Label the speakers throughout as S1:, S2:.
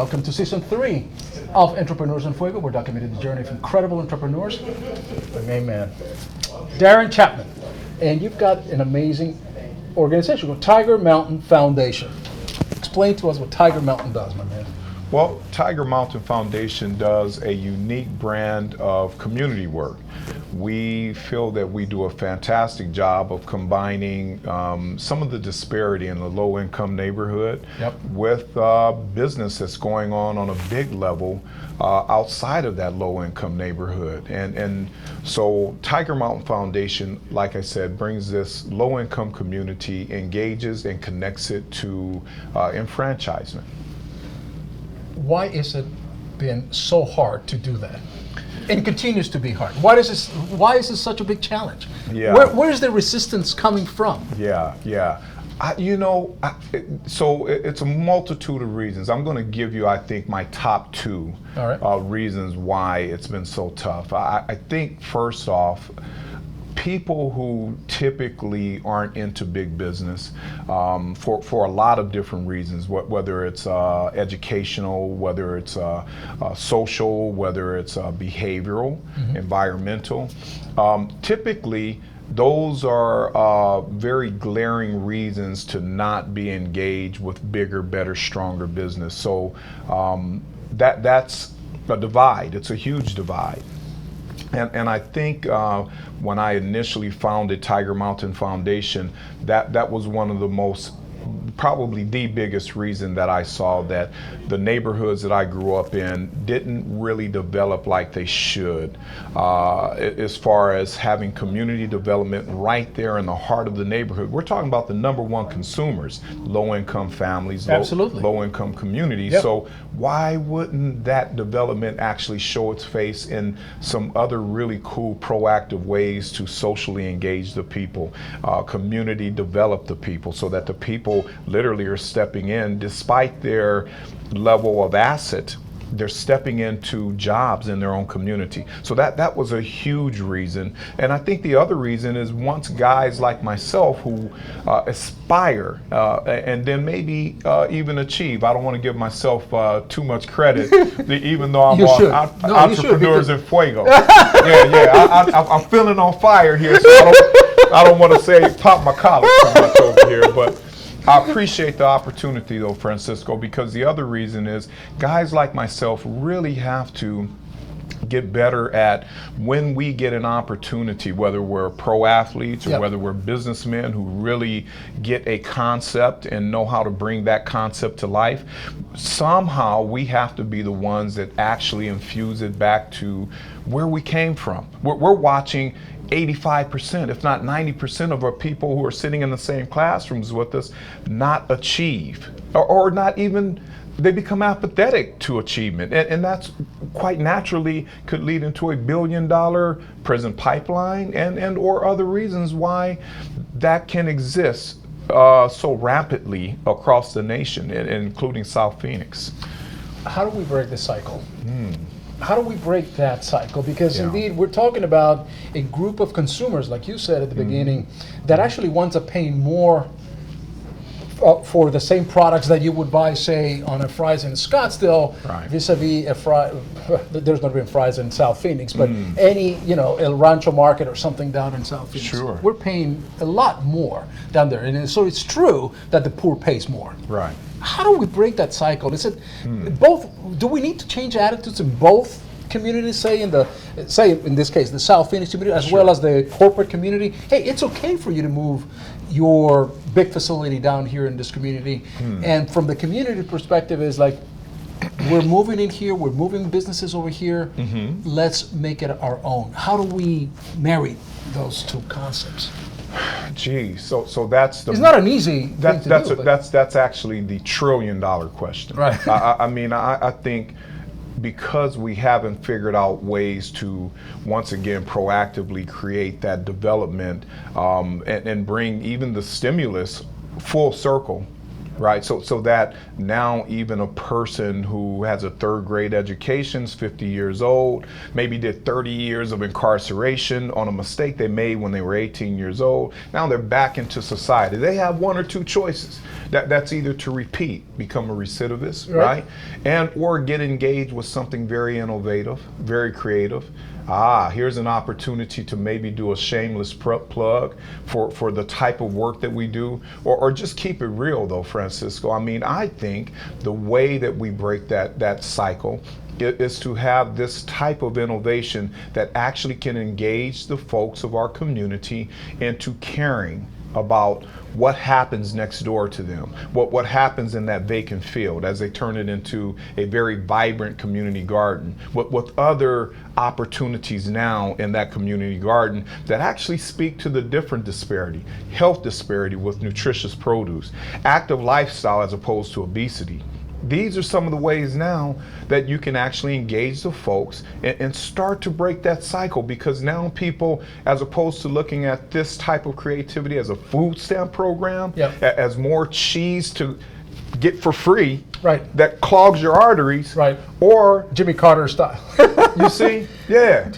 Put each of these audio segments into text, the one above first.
S1: welcome to season 3 of Entrepreneurs in Fuego. We're documenting the journey of incredible entrepreneurs. My main man, Darren Chapman. And you've got an amazing organization called Tiger Mountain Foundation. Explain to us what Tiger Mountain does, my man.
S2: Well, Tiger Mountain Foundation does a unique brand of community work. We feel that we do a fantastic job of combining some of the disparity in the low-income neighborhood with business that's going on a big level outside of that low-income neighborhood. And so Tiger Mountain Foundation, like I said, brings this low-income community, engages and connects it to enfranchisement.
S1: Why is it been so hard to do that? And continues to be hard. Why is this such a big challenge?
S2: Yeah.
S1: Where's the resistance coming from?
S2: Yeah. So it's a multitude of reasons. I'm going to give you, I think, my top 2 reasons why it's been so tough. I think first off, people who typically aren't into big business for a lot of different reasons, whether it's educational, whether it's social, whether it's behavioral, environmental, typically those are very glaring reasons to not be engaged with bigger, better, stronger business. So that's a divide. It's a huge divide. And I think when I initially founded Tiger Mountain Foundation, that was one of the most, probably the biggest reason that I saw that the neighborhoods that I grew up in didn't really develop like they should, as far as having community development right there in the heart of the neighborhood. We're talking about the #1 consumers, low-income families, low-income communities.
S1: Yep.
S2: So why wouldn't that development actually show its face in some other really cool proactive ways to socially engage the people, community develop the people, so that the people literally are stepping in despite their level of asset. They're stepping into jobs in their own community. So that was a huge reason. And I think the other reason is once guys like myself who aspire and then maybe even achieve, I don't want to give myself too much credit, even though I'm entrepreneurs in Fuego. I'm feeling on fire here, so I don't want to say pop my collar too much over here, but I appreciate the opportunity though, Francisco, because the other reason is guys like myself really have to get better at when we get an opportunity, whether we're pro athletes or whether we're businessmen who really get a concept and know how to bring that concept to life, somehow we have to be the ones that actually infuse it back to where we came from. We're watching 85%, if not 90% of our people who are sitting in the same classrooms with us not achieve, or not even, they become apathetic to achievement. And that's quite naturally could lead into a $1 billion prison pipeline and or other reasons why that can exist so rapidly across the nation, including South Phoenix.
S1: How do we break the cycle? How do we break that cycle? Because indeed, we're talking about a group of consumers, like you said at the beginning, that actually winds up paying more for the same products that you would buy, say, on a Fry's in Scottsdale, vis-a-vis a fry. There's not been Fry's in South Phoenix, but any, El Rancho Market or something down in South Phoenix.
S2: Sure.
S1: We're paying a lot more down there, and so it's true that the poor pays more.
S2: Right.
S1: How do we break that cycle? Is it both? Do we need to change attitudes in both communities? Say in this case the South Phoenix community as well as the corporate community. Hey, it's okay for you to move your big facility down here in this community, and from the community perspective is like, we're moving in here, we're moving businesses over here. Let's make it our own. How do we marry those two concepts?
S2: Gee, so that's the.
S1: It's not an easy thing to do.
S2: That's actually the $1 trillion question.
S1: Right.
S2: I think because we haven't figured out ways to once again proactively create that development and bring even the stimulus full circle. right? So that now even a person who has a third grade education, is 50 years old, maybe did 30 years of incarceration on a mistake they made when they were 18 years old. Now they're back into society. They have one or two choices. That's either to repeat, become a recidivist, right? And or get engaged with something very innovative, very creative. Here's an opportunity to maybe do a shameless plug for the type of work that we do, or just keep it real though, Francisco. I mean, I think the way that we break that cycle is to have this type of innovation that actually can engage the folks of our community into caring about what happens next door to them, what happens in that vacant field as they turn it into a very vibrant community garden, with other opportunities now in that community garden that actually speak to the different disparity, health disparity with nutritious produce, active lifestyle as opposed to obesity. These are some of the ways now that you can actually engage the folks and start to break that cycle, because now people, as opposed to looking at this type of creativity as a food stamp program, as more cheese to get for free, that clogs your arteries, or
S1: Jimmy Carter style.
S2: You see? Yeah.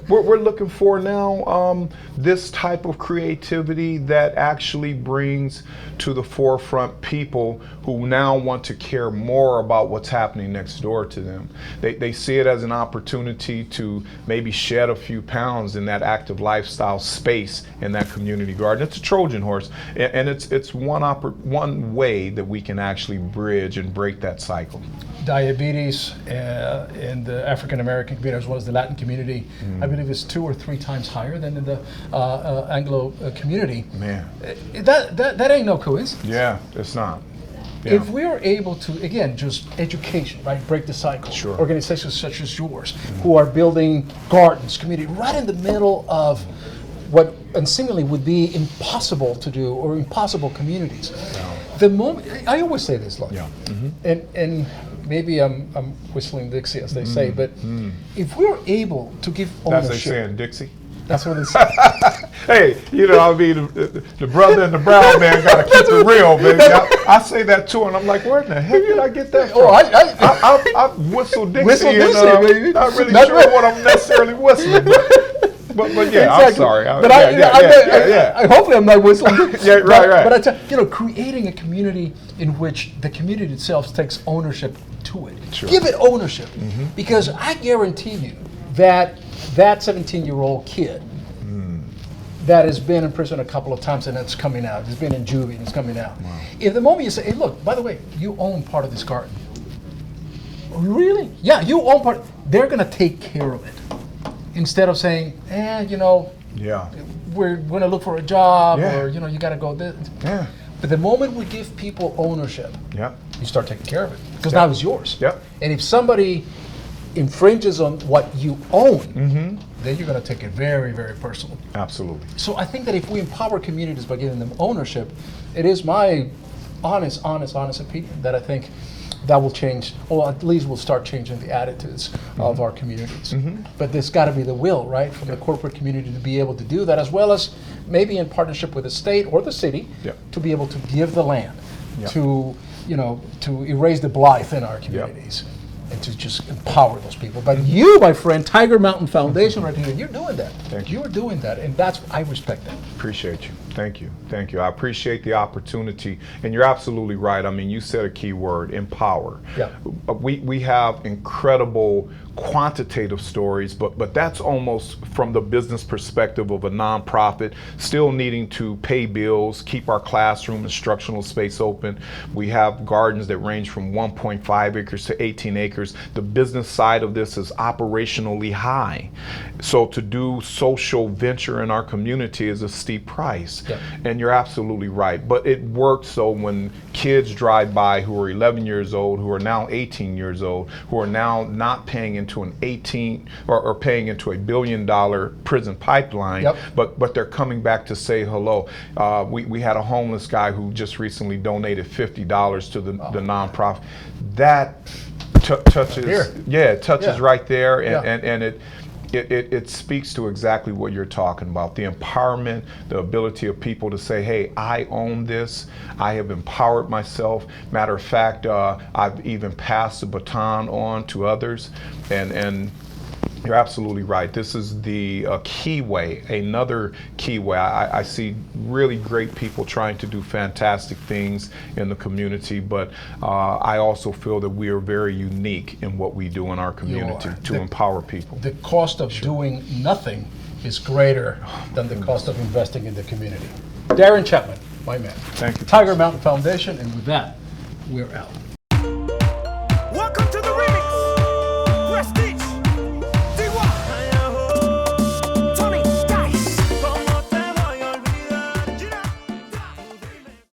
S2: We're looking for now this type of creativity that actually brings to the forefront people who now want to care more about what's happening next door to them. They see it as an opportunity to maybe shed a few pounds in that active lifestyle space in that community garden. It's a Trojan horse, and it's one way that we can actually bridge and break that cycle.
S1: Diabetes in the African American community as well as the Latin community, I believe is 2 or 3 times higher than in the Anglo community.
S2: Man,
S1: that ain't no coincidence.
S2: Yeah, it's not.
S1: If we are able to, again, just education, break the cycle.
S2: Sure.
S1: Organizations such as yours, who are building gardens, community, right in the middle of what and seemingly would be impossible to do, or impossible communities. The moment, I always say this, look, and maybe I'm whistling Dixie, as they say, but if we're able to give ownership.
S2: That's they saying Dixie?
S1: That's what they say.
S2: Hey, I mean, the brother and the brown man got to keep it real, baby. I say that too, and I'm like, where in the heck did I get that from? I whistle Dixie,
S1: baby.
S2: Not really sure what I'm necessarily whistling, but yeah, exactly. I'm sorry.
S1: Hopefully I'm not whistling.
S2: Right.
S1: But I tell you, creating a community in which the community itself takes ownership to it.
S2: Sure.
S1: Give it ownership, because I guarantee you that 17-year-old kid that has been in prison a couple of times and it's coming out, has been in juvie and it's coming out. Wow. If the moment you say, hey, look, by the way, you own part of this garden. Really? Yeah, you own part. They're going to take care of it. Instead of saying, we're going to look for a job, or, you got to go this.
S2: Yeah.
S1: But the moment we give people ownership, you start taking care of it, because now it's yours. And if somebody infringes on what you own, then you're going to take it very, very personal.
S2: Absolutely.
S1: So I think that if we empower communities by giving them ownership, it is my honest opinion that I think that will change, or at least will start changing the attitudes of our communities. But there's got to be the will, from the corporate community to be able to do that, as well as maybe in partnership with the state or the city to be able to give the land to erase the blight in our communities. And to just empower those people. But you, my friend, Tiger Mountain Foundation right here, you're doing that.
S2: Thank you.
S1: You're doing that, and I respect that.
S2: Appreciate you. Thank you. I appreciate the opportunity, and you're absolutely right. I mean, you said a key word, empower. We have incredible quantitative stories, but that's almost from the business perspective of a nonprofit, still needing to pay bills, keep our classroom instructional space open. We have gardens that range from 1.5 acres to 18 acres. The business side of this is operationally high. So to do social venture in our community is a steep price. And you're absolutely right. But it works so when kids drive by who are 11 years old, who are now 18 years old, who are now not paying into an 18 or paying into $1 billion prison pipeline, but they're coming back to say hello. We had a homeless guy who just recently donated $50 to the nonprofit. That touches right there, and it speaks to exactly what you're talking about, the empowerment, the ability of people to say, hey, I own this, I have empowered myself. Matter of fact, I've even passed the baton on to others, and you're absolutely right. This is the key way, another key way. I see really great people trying to do fantastic things in the community, but I also feel that we are very unique in what we do in our community to empower people.
S1: The cost of doing nothing is greater than the cost of investing in the community. Darren Chapman, my man.
S2: Thank you.
S1: Tiger Mountain Foundation, and with that, we're out.